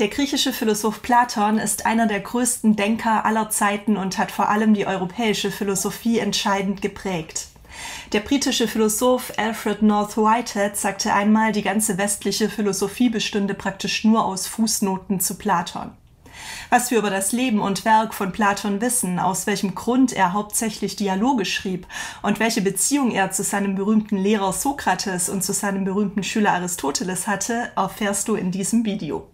Der griechische Philosoph Platon ist einer der größten Denker aller Zeiten und hat vor allem die europäische Philosophie entscheidend geprägt. Der britische Philosoph Alfred North Whitehead sagte einmal, die ganze westliche Philosophie bestünde praktisch nur aus Fußnoten zu Platon. Was wir über das Leben und Werk von Platon wissen, aus welchem Grund er hauptsächlich Dialoge schrieb und welche Beziehung er zu seinem berühmten Lehrer Sokrates und zu seinem berühmten Schüler Aristoteles hatte, erfährst du in diesem Video.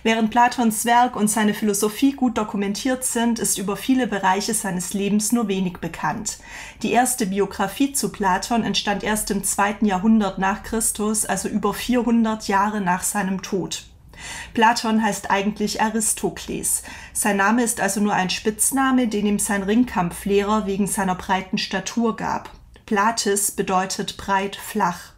Während Platons Werk und seine Philosophie gut dokumentiert sind, ist über viele Bereiche seines Lebens nur wenig bekannt. Die erste Biografie zu Platon entstand erst im 2. Jahrhundert nach Christus, also über 400 Jahre nach seinem Tod. Platon heißt eigentlich Aristokles. Sein Name ist also nur ein Spitzname, den ihm sein Ringkampflehrer wegen seiner breiten Statur gab. Platis bedeutet breit, flach.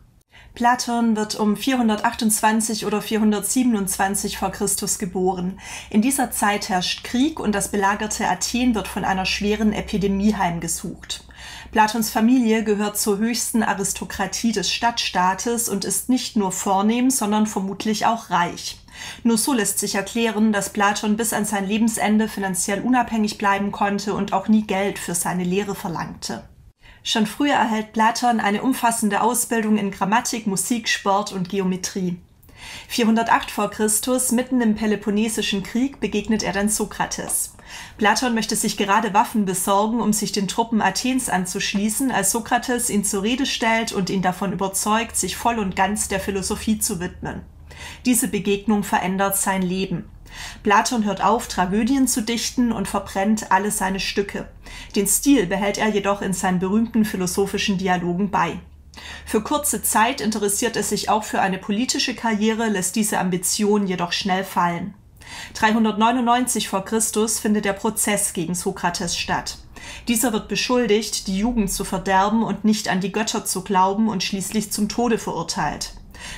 Platon wird um 428 oder 427 vor Christus geboren. In dieser Zeit herrscht Krieg und das belagerte Athen wird von einer schweren Epidemie heimgesucht. Platons Familie gehört zur höchsten Aristokratie des Stadtstaates und ist nicht nur vornehm, sondern vermutlich auch reich. Nur so lässt sich erklären, dass Platon bis an sein Lebensende finanziell unabhängig bleiben konnte und auch nie Geld für seine Lehre verlangte. Schon früher erhält Platon eine umfassende Ausbildung in Grammatik, Musik, Sport und Geometrie. 408 vor Christus, mitten im Peloponnesischen Krieg, begegnet er dann Sokrates. Platon möchte sich gerade Waffen besorgen, um sich den Truppen Athens anzuschließen, als Sokrates ihn zur Rede stellt und ihn davon überzeugt, sich voll und ganz der Philosophie zu widmen. Diese Begegnung verändert sein Leben. Platon hört auf, Tragödien zu dichten und verbrennt alle seine Stücke. Den Stil behält er jedoch in seinen berühmten philosophischen Dialogen bei. Für kurze Zeit interessiert er sich auch für eine politische Karriere, lässt diese Ambition jedoch schnell fallen. 399 vor Christus findet der Prozess gegen Sokrates statt. Dieser wird beschuldigt, die Jugend zu verderben und nicht an die Götter zu glauben und schließlich zum Tode verurteilt.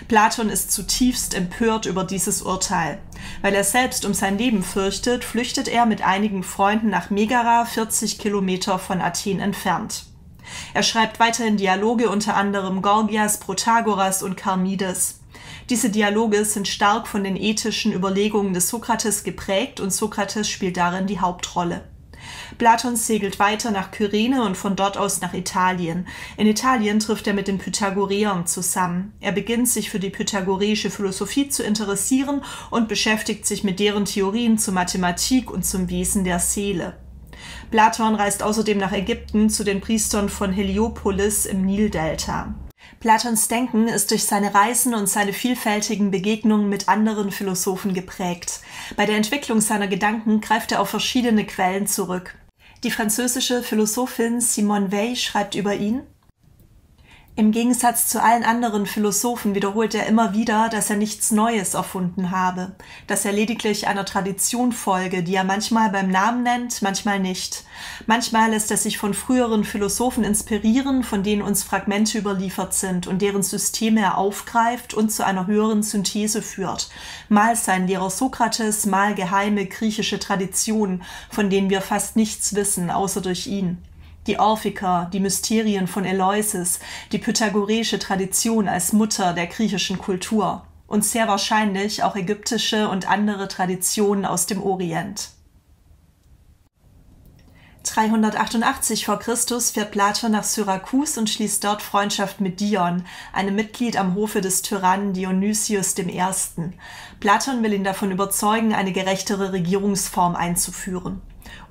Platon ist zutiefst empört über dieses Urteil. Weil er selbst um sein Leben fürchtet, flüchtet er mit einigen Freunden nach Megara, 40 Kilometer von Athen entfernt. Er schreibt weiterhin Dialoge, unter anderem Gorgias, Protagoras und Charmides. Diese Dialoge sind stark von den ethischen Überlegungen des Sokrates geprägt und Sokrates spielt darin die Hauptrolle. Platon segelt weiter nach Kyrene und von dort aus nach Italien. In Italien trifft er mit den Pythagoreern zusammen. Er beginnt, sich für die pythagoreische Philosophie zu interessieren und beschäftigt sich mit deren Theorien zur Mathematik und zum Wesen der Seele. Platon reist außerdem nach Ägypten zu den Priestern von Heliopolis im Nildelta. Platons Denken ist durch seine Reisen und seine vielfältigen Begegnungen mit anderen Philosophen geprägt. Bei der Entwicklung seiner Gedanken greift er auf verschiedene Quellen zurück. Die französische Philosophin Simone Weil schreibt über ihn: Im Gegensatz zu allen anderen Philosophen wiederholt er immer wieder, dass er nichts Neues erfunden habe, dass er lediglich einer Tradition folge, die er manchmal beim Namen nennt, manchmal nicht. Manchmal lässt er sich von früheren Philosophen inspirieren, von denen uns Fragmente überliefert sind und deren Systeme er aufgreift und zu einer höheren Synthese führt. Mal sein Lehrer Sokrates, mal geheime griechische Traditionen, von denen wir fast nichts wissen, außer durch ihn. Die Orphiker, die Mysterien von Eleusis, die pythagoreische Tradition als Mutter der griechischen Kultur und sehr wahrscheinlich auch ägyptische und andere Traditionen aus dem Orient. 388 vor Christus fährt Platon nach Syrakus und schließt dort Freundschaft mit Dion, einem Mitglied am Hofe des Tyrannen Dionysius I. Platon will ihn davon überzeugen, eine gerechtere Regierungsform einzuführen.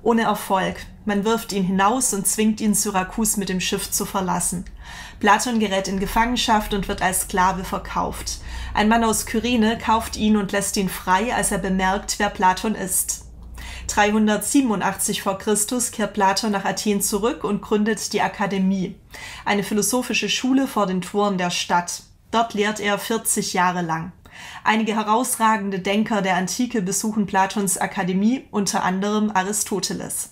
Ohne Erfolg. Man wirft ihn hinaus und zwingt ihn, Syrakus mit dem Schiff zu verlassen. Platon gerät in Gefangenschaft und wird als Sklave verkauft. Ein Mann aus Kyrene kauft ihn und lässt ihn frei, als er bemerkt, wer Platon ist. 387 vor Christus kehrt Platon nach Athen zurück und gründet die Akademie, eine philosophische Schule vor den Toren der Stadt. Dort lehrt er 40 Jahre lang. Einige herausragende Denker der Antike besuchen Platons Akademie, unter anderem Aristoteles.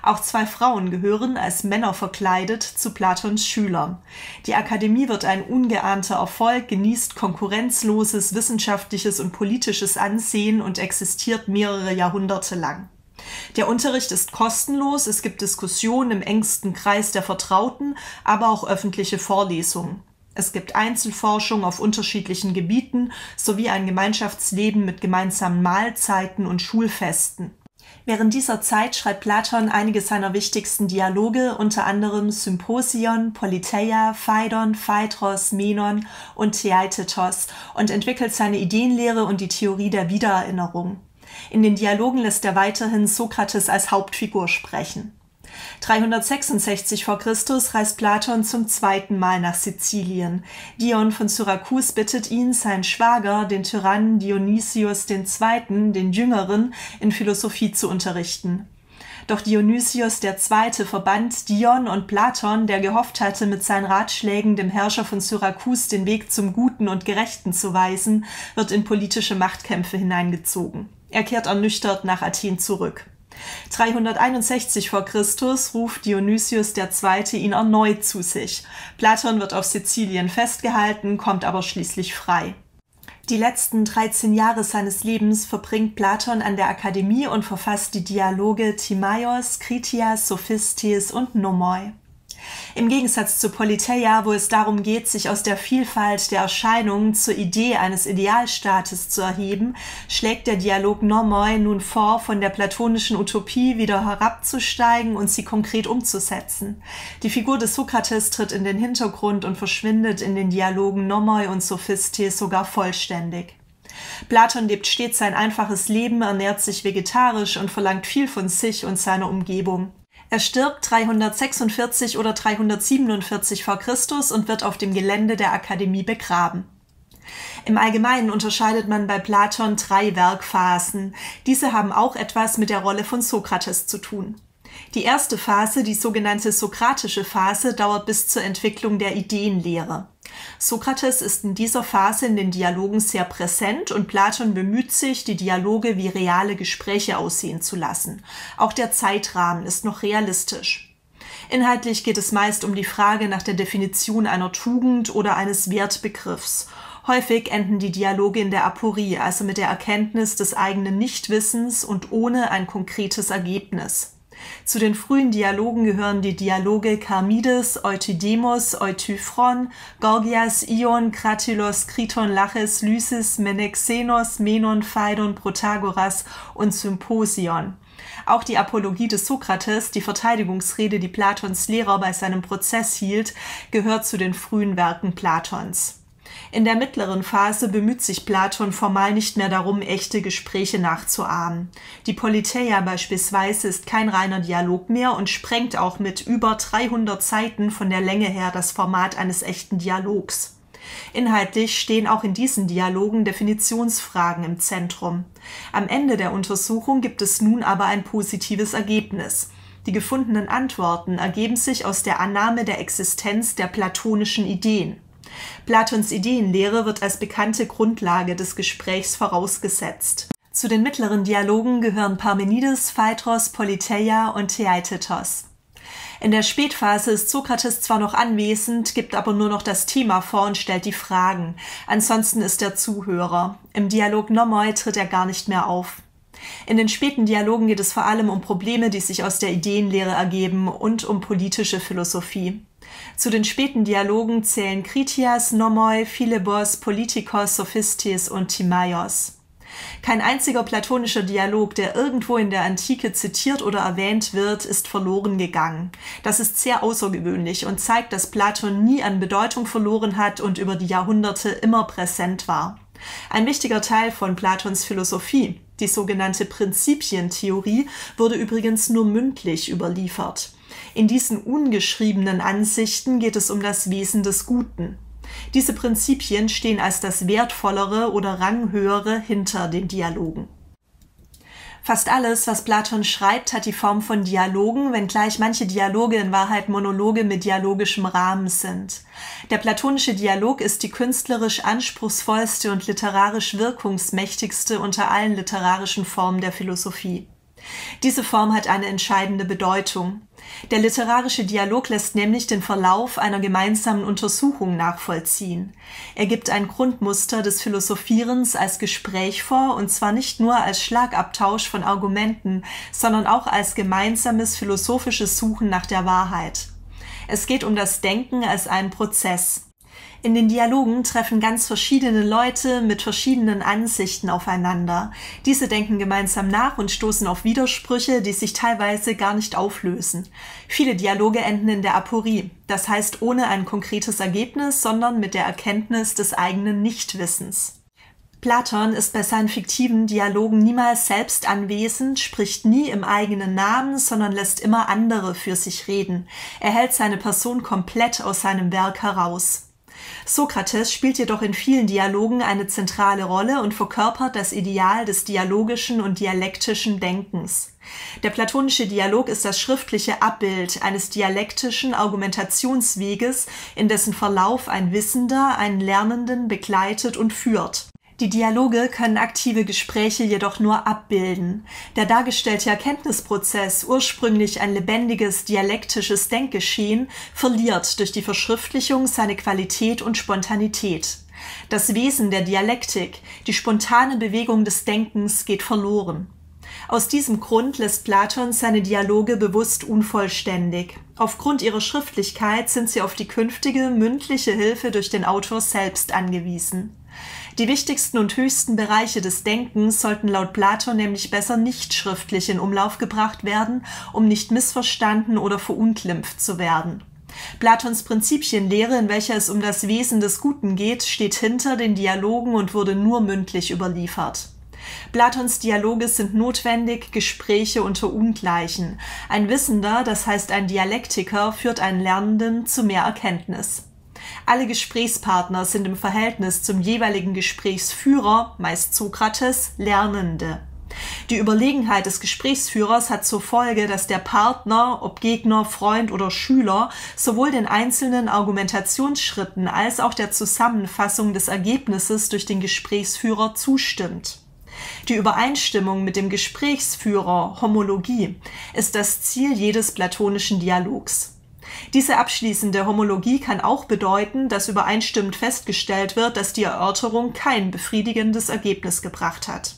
Auch 2 Frauen gehören, als Männer verkleidet, zu Platons Schülern. Die Akademie wird ein ungeahnter Erfolg, genießt konkurrenzloses wissenschaftliches und politisches Ansehen und existiert mehrere Jahrhunderte lang. Der Unterricht ist kostenlos, es gibt Diskussionen im engsten Kreis der Vertrauten, aber auch öffentliche Vorlesungen. Es gibt Einzelforschung auf unterschiedlichen Gebieten sowie ein Gemeinschaftsleben mit gemeinsamen Mahlzeiten und Schulfesten. Während dieser Zeit schreibt Platon einige seiner wichtigsten Dialoge, unter anderem Symposion, Politeia, Phaidon, Phaedros, Menon und Theaetetos, und entwickelt seine Ideenlehre und die Theorie der Wiedererinnerung. In den Dialogen lässt er weiterhin Sokrates als Hauptfigur sprechen. 366 v. Chr. reist Platon zum zweiten Mal nach Sizilien. Dion von Syrakus bittet ihn, seinen Schwager, den Tyrannen Dionysius II., den Jüngeren, in Philosophie zu unterrichten. Doch Dionysius II. Verbannt Dion und Platon, der gehofft hatte, mit seinen Ratschlägen dem Herrscher von Syrakus den Weg zum Guten und Gerechten zu weisen, wird in politische Machtkämpfe hineingezogen. Er kehrt ernüchtert nach Athen zurück. 361 v. Chr. Ruft Dionysius II. Ihn erneut zu sich. Platon wird auf Sizilien festgehalten, kommt aber schließlich frei. Die letzten 13 Jahre seines Lebens verbringt Platon an der Akademie und verfasst die Dialoge Timaios, Kritias, Sophistes und Nomoi. Im Gegensatz zu Politeia, wo es darum geht, sich aus der Vielfalt der Erscheinungen zur Idee eines Idealstaates zu erheben, schlägt der Dialog Nomoi nun vor, von der platonischen Utopie wieder herabzusteigen und sie konkret umzusetzen. Die Figur des Sokrates tritt in den Hintergrund und verschwindet in den Dialogen Nomoi und Sophistes sogar vollständig. Platon lebt stets ein einfaches Leben, ernährt sich vegetarisch und verlangt viel von sich und seiner Umgebung. Er stirbt 346 oder 347 v. Chr. Und wird auf dem Gelände der Akademie begraben. Im Allgemeinen unterscheidet man bei Platon 3 Werkphasen. Diese haben auch etwas mit der Rolle von Sokrates zu tun. Die erste Phase, die sogenannte sokratische Phase, dauert bis zur Entwicklung der Ideenlehre. Sokrates ist in dieser Phase in den Dialogen sehr präsent und Platon bemüht sich, die Dialoge wie reale Gespräche aussehen zu lassen. Auch der Zeitrahmen ist noch realistisch. Inhaltlich geht es meist um die Frage nach der Definition einer Tugend oder eines Wertbegriffs. Häufig enden die Dialoge in der Aporie, also mit der Erkenntnis des eigenen Nichtwissens und ohne ein konkretes Ergebnis. Zu den frühen Dialogen gehören die Dialoge Charmides, Euthydemus, Eutyphron, Gorgias, Ion, Kratylos, Kriton, Laches, Lysis, Menexenos, Menon, Phaidon, Protagoras und Symposion. Auch die Apologie des Sokrates, die Verteidigungsrede, die Platons Lehrer bei seinem Prozess hielt, gehört zu den frühen Werken Platons. In der mittleren Phase bemüht sich Platon formal nicht mehr darum, echte Gespräche nachzuahmen. Die Politeia beispielsweise ist kein reiner Dialog mehr und sprengt auch mit über 300 Seiten von der Länge her das Format eines echten Dialogs. Inhaltlich stehen auch in diesen Dialogen Definitionsfragen im Zentrum. Am Ende der Untersuchung gibt es nun aber ein positives Ergebnis. Die gefundenen Antworten ergeben sich aus der Annahme der Existenz der platonischen Ideen. Platons Ideenlehre wird als bekannte Grundlage des Gesprächs vorausgesetzt. Zu den mittleren Dialogen gehören Parmenides, Phaedros, Politeia und Theaetetos. In der Spätphase ist Sokrates zwar noch anwesend, gibt aber nur noch das Thema vor und stellt die Fragen. Ansonsten ist er Zuhörer. Im Dialog Nomoi tritt er gar nicht mehr auf. In den späten Dialogen geht es vor allem um Probleme, die sich aus der Ideenlehre ergeben, und um politische Philosophie. Zu den späten Dialogen zählen Kritias, Nomoi, Philebos, Politikos, Sophistes und Timaios. Kein einziger platonischer Dialog, der irgendwo in der Antike zitiert oder erwähnt wird, ist verloren gegangen. Das ist sehr außergewöhnlich und zeigt, dass Platon nie an Bedeutung verloren hat und über die Jahrhunderte immer präsent war. Ein wichtiger Teil von Platons Philosophie, die sogenannte Prinzipientheorie, wurde übrigens nur mündlich überliefert. In diesen ungeschriebenen Ansichten geht es um das Wesen des Guten. Diese Prinzipien stehen als das Wertvollere oder Ranghöhere hinter den Dialogen. Fast alles, was Platon schreibt, hat die Form von Dialogen, wenngleich manche Dialoge in Wahrheit Monologe mit dialogischem Rahmen sind. Der platonische Dialog ist die künstlerisch anspruchsvollste und literarisch wirkungsmächtigste unter allen literarischen Formen der Philosophie. Diese Form hat eine entscheidende Bedeutung. Der literarische Dialog lässt nämlich den Verlauf einer gemeinsamen Untersuchung nachvollziehen. Er gibt ein Grundmuster des Philosophierens als Gespräch vor, und zwar nicht nur als Schlagabtausch von Argumenten, sondern auch als gemeinsames philosophisches Suchen nach der Wahrheit. Es geht um das Denken als einen Prozess. In den Dialogen treffen ganz verschiedene Leute mit verschiedenen Ansichten aufeinander. Diese denken gemeinsam nach und stoßen auf Widersprüche, die sich teilweise gar nicht auflösen. Viele Dialoge enden in der Aporie, das heißt ohne ein konkretes Ergebnis, sondern mit der Erkenntnis des eigenen Nichtwissens. Platon ist bei seinen fiktiven Dialogen niemals selbst anwesend, spricht nie im eigenen Namen, sondern lässt immer andere für sich reden. Er hält seine Person komplett aus seinem Werk heraus. Sokrates spielt jedoch in vielen Dialogen eine zentrale Rolle und verkörpert das Ideal des dialogischen und dialektischen Denkens. Der platonische Dialog ist das schriftliche Abbild eines dialektischen Argumentationsweges, in dessen Verlauf ein Wissender einen Lernenden begleitet und führt. Die Dialoge können aktive Gespräche jedoch nur abbilden. Der dargestellte Erkenntnisprozess, ursprünglich ein lebendiges dialektisches Denkgeschehen, verliert durch die Verschriftlichung seine Qualität und Spontanität. Das Wesen der Dialektik, die spontane Bewegung des Denkens, geht verloren. Aus diesem Grund lässt Platon seine Dialoge bewusst unvollständig. Aufgrund ihrer Schriftlichkeit sind sie auf die künftige mündliche Hilfe durch den Autor selbst angewiesen. Die wichtigsten und höchsten Bereiche des Denkens sollten laut Platon nämlich besser nicht schriftlich in Umlauf gebracht werden, um nicht missverstanden oder verunglimpft zu werden. Platons Prinzipienlehre, in welcher es um das Wesen des Guten geht, steht hinter den Dialogen und wurde nur mündlich überliefert. Platons Dialoge sind notwendig Gespräche unter Ungleichen. Ein Wissender, das heißt ein Dialektiker, führt einen Lernenden zu mehr Erkenntnis. Alle Gesprächspartner sind im Verhältnis zum jeweiligen Gesprächsführer, meist Sokrates, Lernende. Die Überlegenheit des Gesprächsführers hat zur Folge, dass der Partner, ob Gegner, Freund oder Schüler, sowohl den einzelnen Argumentationsschritten als auch der Zusammenfassung des Ergebnisses durch den Gesprächsführer zustimmt. Die Übereinstimmung mit dem Gesprächsführer, Homologie, ist das Ziel jedes platonischen Dialogs. Diese abschließende Homologie kann auch bedeuten, dass übereinstimmend festgestellt wird, dass die Erörterung kein befriedigendes Ergebnis gebracht hat.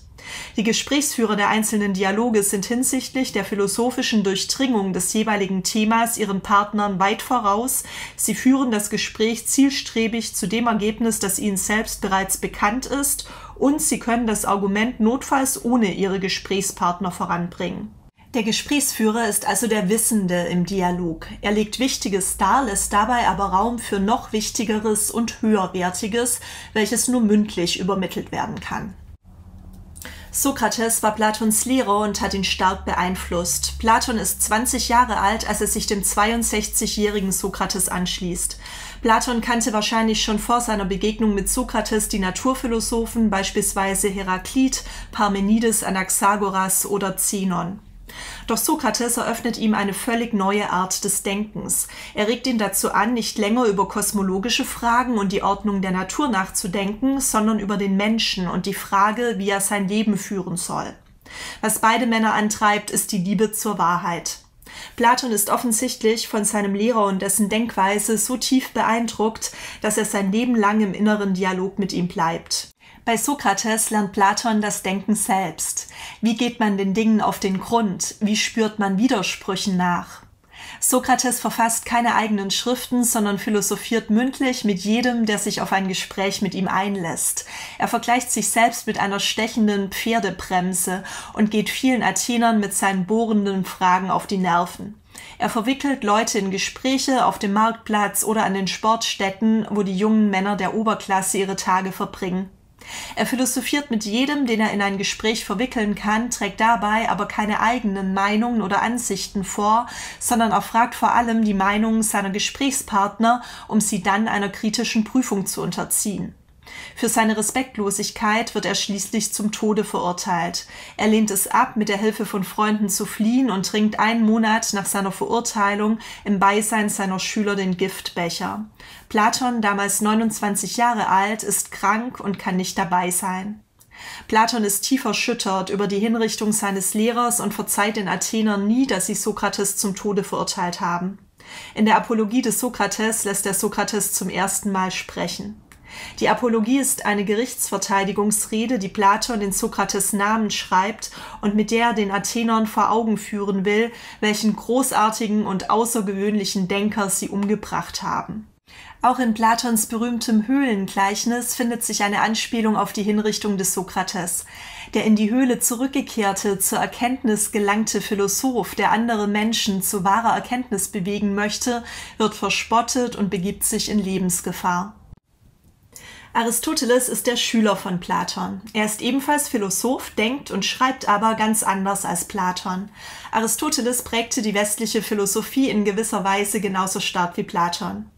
Die Gesprächsführer der einzelnen Dialoge sind hinsichtlich der philosophischen Durchdringung des jeweiligen Themas ihren Partnern weit voraus. Sie führen das Gespräch zielstrebig zu dem Ergebnis, das ihnen selbst bereits bekannt ist, und sie können das Argument notfalls ohne ihre Gesprächspartner voranbringen. Der Gesprächsführer ist also der Wissende im Dialog. Er legt Wichtiges dar, lässt dabei aber Raum für noch Wichtigeres und Höherwertiges, welches nur mündlich übermittelt werden kann. Sokrates war Platons Lehrer und hat ihn stark beeinflusst. Platon ist 20 Jahre alt, als er sich dem 62-jährigen Sokrates anschließt. Platon kannte wahrscheinlich schon vor seiner Begegnung mit Sokrates die Naturphilosophen, beispielsweise Heraklit, Parmenides, Anaxagoras oder Zenon. Doch Sokrates eröffnet ihm eine völlig neue Art des Denkens. Er regt ihn dazu an, nicht länger über kosmologische Fragen und die Ordnung der Natur nachzudenken, sondern über den Menschen und die Frage, wie er sein Leben führen soll. Was beide Männer antreibt, ist die Liebe zur Wahrheit. Platon ist offensichtlich von seinem Lehrer und dessen Denkweise so tief beeindruckt, dass er sein Leben lang im inneren Dialog mit ihm bleibt. Bei Sokrates lernt Platon das Denken selbst. Wie geht man den Dingen auf den Grund? Wie spürt man Widersprüchen nach? Sokrates verfasst keine eigenen Schriften, sondern philosophiert mündlich mit jedem, der sich auf ein Gespräch mit ihm einlässt. Er vergleicht sich selbst mit einer stechenden Pferdebremse und geht vielen Athenern mit seinen bohrenden Fragen auf die Nerven. Er verwickelt Leute in Gespräche auf dem Marktplatz oder an den Sportstätten, wo die jungen Männer der Oberklasse ihre Tage verbringen. Er philosophiert mit jedem, den er in ein Gespräch verwickeln kann, trägt dabei aber keine eigenen Meinungen oder Ansichten vor, sondern erfragt vor allem die Meinungen seiner Gesprächspartner, um sie dann einer kritischen Prüfung zu unterziehen. Für seine Respektlosigkeit wird er schließlich zum Tode verurteilt. Er lehnt es ab, mit der Hilfe von Freunden zu fliehen und trinkt einen Monat nach seiner Verurteilung im Beisein seiner Schüler den Giftbecher. Platon, damals 29 Jahre alt, ist krank und kann nicht dabei sein. Platon ist tief erschüttert über die Hinrichtung seines Lehrers und verzeiht den Athenern nie, dass sie Sokrates zum Tode verurteilt haben. In der Apologie des Sokrates lässt er Sokrates zum ersten Mal sprechen. Die Apologie ist eine Gerichtsverteidigungsrede, die Platon in Sokrates Namen schreibt und mit der er den Athenern vor Augen führen will, welchen großartigen und außergewöhnlichen Denker sie umgebracht haben. Auch in Platons berühmtem Höhlengleichnis findet sich eine Anspielung auf die Hinrichtung des Sokrates. Der in die Höhle zurückgekehrte, zur Erkenntnis gelangte Philosoph, der andere Menschen zu wahrer Erkenntnis bewegen möchte, wird verspottet und begibt sich in Lebensgefahr. Aristoteles ist der Schüler von Platon. Er ist ebenfalls Philosoph, denkt und schreibt aber ganz anders als Platon. Aristoteles prägte die westliche Philosophie in gewisser Weise genauso stark wie Platon.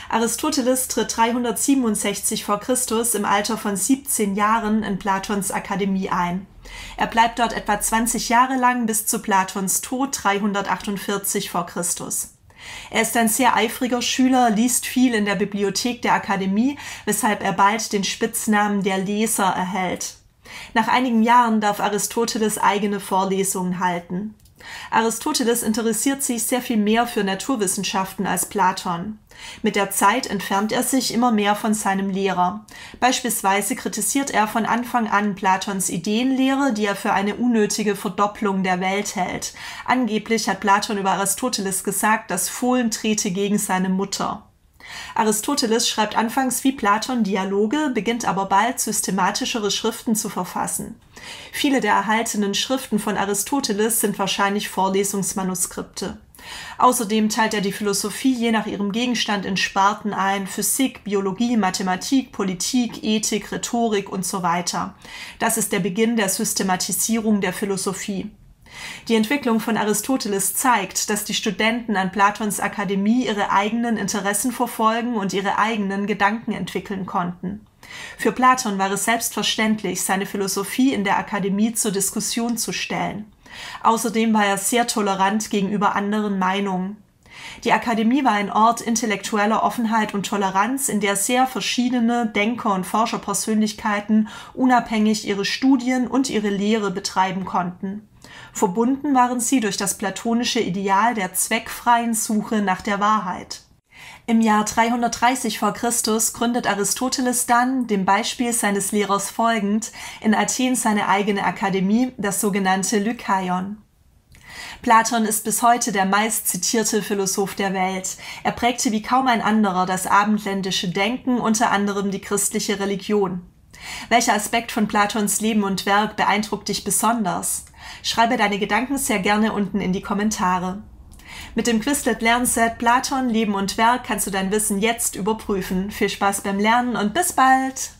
Aristoteles tritt 367 v. Chr. Im Alter von 17 Jahren in Platons Akademie ein. Er bleibt dort etwa 20 Jahre lang bis zu Platons Tod 348 v. Chr. Er ist ein sehr eifriger Schüler, liest viel in der Bibliothek der Akademie, weshalb er bald den Spitznamen der Leser erhält. Nach einigen Jahren darf Aristoteles eigene Vorlesungen halten. Aristoteles interessiert sich sehr viel mehr für Naturwissenschaften als Platon. Mit der Zeit entfernt er sich immer mehr von seinem Lehrer. Beispielsweise kritisiert er von Anfang an Platons Ideenlehre, die er für eine unnötige Verdopplung der Welt hält. Angeblich hat Platon über Aristoteles gesagt, das Fohlen trete gegen seine Mutter. Aristoteles schreibt anfangs wie Platon Dialoge, beginnt aber bald systematischere Schriften zu verfassen. Viele der erhaltenen Schriften von Aristoteles sind wahrscheinlich Vorlesungsmanuskripte. Außerdem teilt er die Philosophie je nach ihrem Gegenstand in Sparten ein: Physik, Biologie, Mathematik, Politik, Ethik, Rhetorik und so weiter. Das ist der Beginn der Systematisierung der Philosophie. Die Entwicklung von Aristoteles zeigt, dass die Studenten an Platons Akademie ihre eigenen Interessen verfolgen und ihre eigenen Gedanken entwickeln konnten. Für Platon war es selbstverständlich, seine Philosophie in der Akademie zur Diskussion zu stellen. Außerdem war er sehr tolerant gegenüber anderen Meinungen. Die Akademie war ein Ort intellektueller Offenheit und Toleranz, in der sehr verschiedene Denker- und Forscherpersönlichkeiten unabhängig ihre Studien und ihre Lehre betreiben konnten. Verbunden waren sie durch das platonische Ideal der zweckfreien Suche nach der Wahrheit. Im Jahr 330 v. Chr. Gründet Aristoteles dann, dem Beispiel seines Lehrers folgend, in Athen seine eigene Akademie, das sogenannte Lykaion. Platon ist bis heute der meistzitierte Philosoph der Welt. Er prägte wie kaum ein anderer das abendländische Denken, unter anderem die christliche Religion. Welcher Aspekt von Platons Leben und Werk beeindruckt dich besonders? Schreibe deine Gedanken sehr gerne unten in die Kommentare. Mit dem Quizlet-Lernset Platon, Leben und Werk kannst du dein Wissen jetzt überprüfen. Viel Spaß beim Lernen und bis bald!